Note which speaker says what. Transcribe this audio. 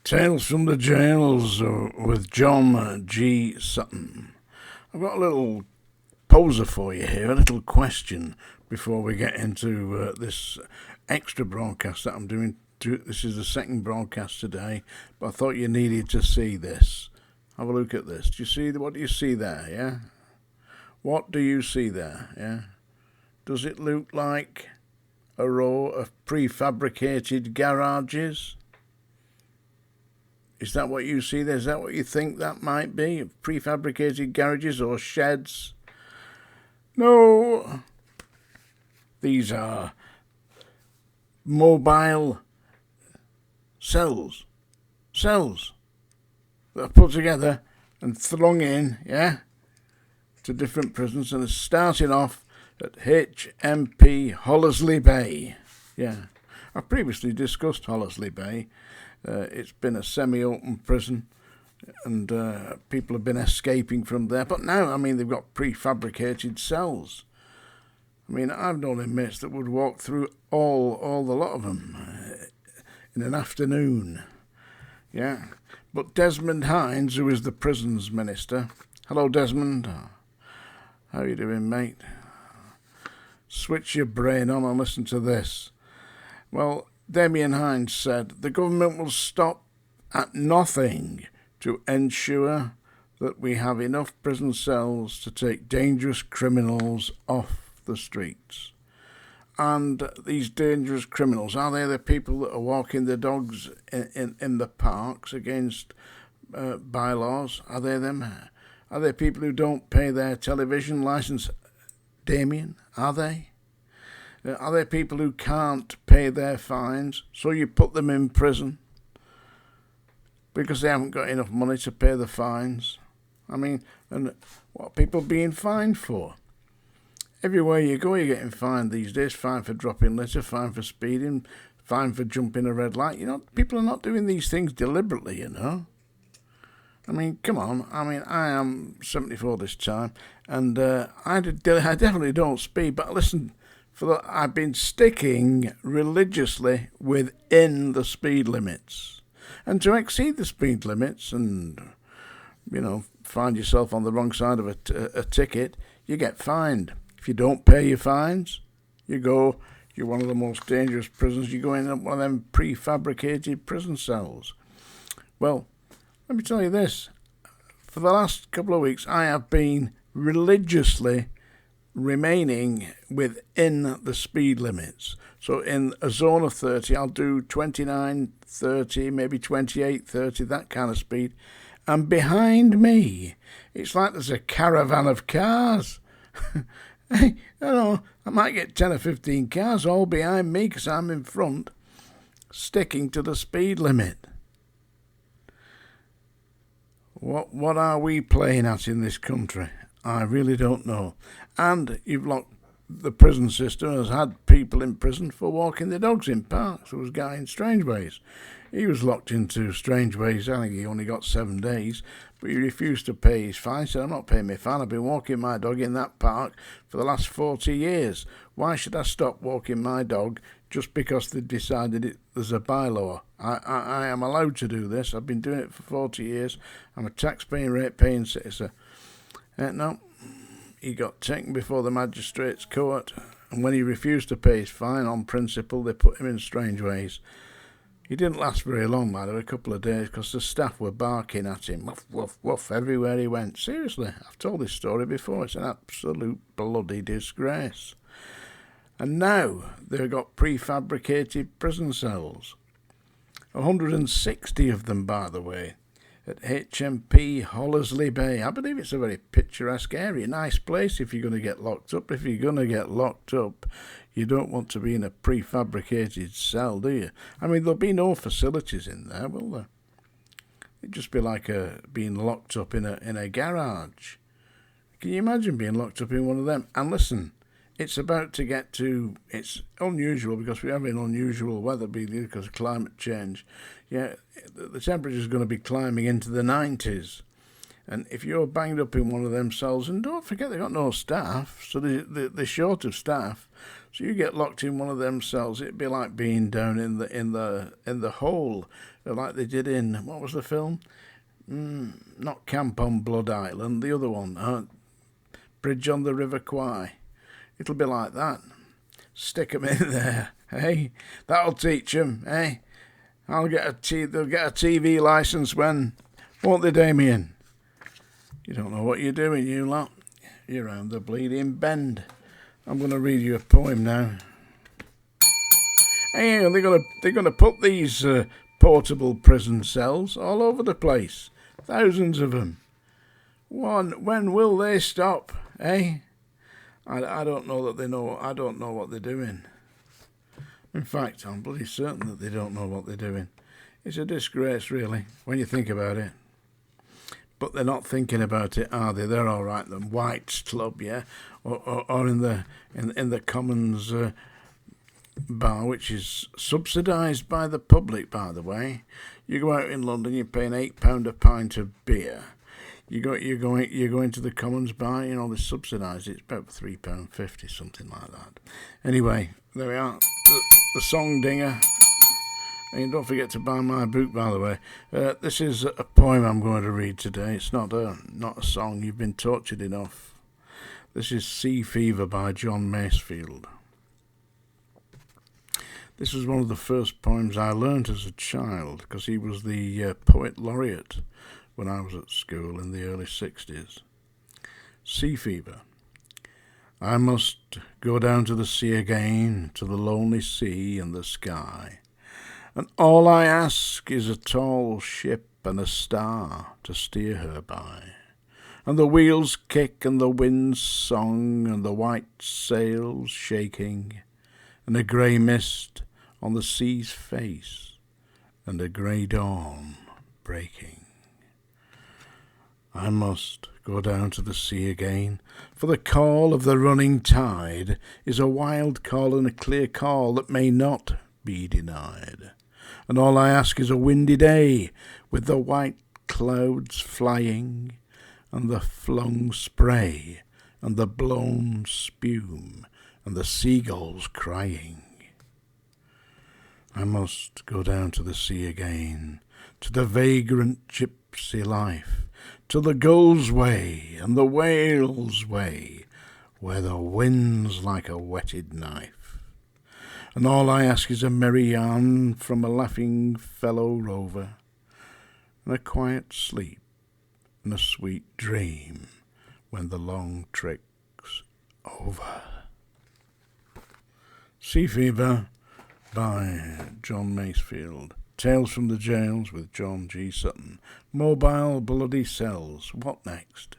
Speaker 1: Tales from the Jails with John G. Sutton. I've got a little poser for you here, a little question before we get into this extra broadcast that I'm doing. This is the second broadcast today, but I thought you needed to see this. Have a look at this. What do you see there, yeah? What do you see there, yeah? Does it look like a row of prefabricated garages? Is that what you see there? Is that what you think that might be? Prefabricated garages or sheds? No. These are mobile cells that are put together and throng in, yeah, to different prisons, and are starting off at HMP HOLLESLEY Bay. Yeah, I've previously discussed HOLLESLEY Bay. It's been a semi-open prison, and people have been escaping from there. But now, I mean, they've got prefabricated cells. I mean, I've known inmates that would walk through all the lot of them in an afternoon. Yeah. But Desmond Hines, who is the prisons minister. Hello, Desmond. How you doing, mate? Switch your brain on and listen to this. Well, Damien Hines said, the government will stop at nothing to ensure that we have enough prison cells to take dangerous criminals off the streets. And these dangerous criminals, are they the people that are walking the dogs in the parks against bylaws? Are they them? Are they people who don't pay their television licence? Damien, are they? Are there people who can't pay their fines, so you put them in prison because they haven't got enough money to pay the fines? I mean, and what are people being fined for? Everywhere you go, you're getting fined these days. Fined for dropping litter, fined for speeding, fined for jumping a red light. You know, people are not doing these things deliberately, you know. I mean, come on. I mean, I am 74 this time, and I definitely don't speed, but listen, I've been sticking religiously within the speed limits. And to exceed the speed limits and, you know, find yourself on the wrong side of a ticket, you get fined. If you don't pay your fines, you're one of the most dangerous prisons. You go in one of them prefabricated prison cells. Well, let me tell you this. For the last couple of weeks, I have been religiously remaining within the speed limits. So in a zone of 30, I'll do 29, 30, maybe 28, 30, that kind of speed. And behind me, it's like there's a caravan of cars. Hey, you know, I might get 10 or 15 cars all behind me because I'm in front, sticking to the speed limit. What are we playing at in this country? I really don't know. And the prison system has had people in prison for walking their dogs in parks. There was a guy in Strangeways. He was locked into Strangeways. I think he only got 7 days, but he refused to pay his fine. He said, I'm not paying my fine. I've been walking my dog in that park for the last 40 years. Why should I stop walking my dog just because they decided there's a bylaw? I am allowed to do this. I've been doing it for 40 years. I'm a tax-paying, rate-paying citizen. No, he got taken before the magistrate's court, and when he refused to pay his fine on principle, they put him in Strangeways. He didn't last very long, by the way, a couple of days, because the staff were barking at him, woof, woof, woof, everywhere he went. Seriously, I've told this story before. It's an absolute bloody disgrace. And now they've got prefabricated prison cells. 160 of them, by the way, at HMP HOLLESLEY Bay. I believe it's a very picturesque area, nice place if you're going to get locked up. If you're going to get locked up, you don't want to be in a prefabricated cell, do you? I mean, there'll be no facilities in there, will there? It'd just be like being locked up in a garage. Can you imagine being locked up in one of them? And listen, it's about to get to, it's unusual because we're having unusual weather because of climate change. Yeah, the temperature is going to be climbing into the 90s. And if you're banged up in one of them cells, and don't forget they've got no staff, so they're short of staff. So you get locked in one of them cells, it'd be like being down in the hole, like they did in, what was the film? Not Camp on Blood Island, the other one, Bridge on the River Kwai. It'll be like that. Stick 'em in there, hey? That'll teach 'em, hey? They'll get a TV licence when, won't they, Damien? You don't know what you're doing, you lot. You're round the bleeding bend. I'm going to read you a poem now. Hey, they're gonna put these portable prison cells all over the place. Thousands of them. When will they stop, eh? I don't know that they know. I don't know what they're doing. In fact, I'm bloody certain that they don't know what they're doing. It's a disgrace, really, when you think about it. But they're not thinking about it, are they? They're all right. The White's Club, yeah, or in the Commons bar, which is subsidised by the public, by the way. You go out in London, you're paying £8 a pint of beer. You go into the Commons bar, you know, they subsidise it. It's about £3.50, something like that. Anyway, there we are. The Song Dinger. And don't forget to buy my book, by the way. This is a poem I'm going to read today. It's not a song. You've been tortured enough. This is Sea Fever by John Masefield. This was one of the first poems I learnt as a child, because he was the poet laureate when I was at school in the early 60s. Sea Fever. I must go down to the sea again, to the lonely sea and the sky. And all I ask is a tall ship and a star to steer her by. And the wheels kick and the wind's song and the white sails shaking, and a grey mist on the sea's face, and a grey dawn breaking. I must go down to the sea again, for the call of the running tide is a wild call and a clear call that may not be denied. And all I ask is a windy day, with the white clouds flying, and the flung spray, and the blown spume, and the seagulls crying. I must go down to the sea again, to the vagrant gypsy life, to the gull's way and the whale's way, where the wind's like a whetted knife. And all I ask is a merry yarn from a laughing fellow rover, and a quiet sleep and a sweet dream when the long trick's over. Sea Fever by John Masefield. Tales from the Jails with John G. Sutton. Mobile bloody cells. What next?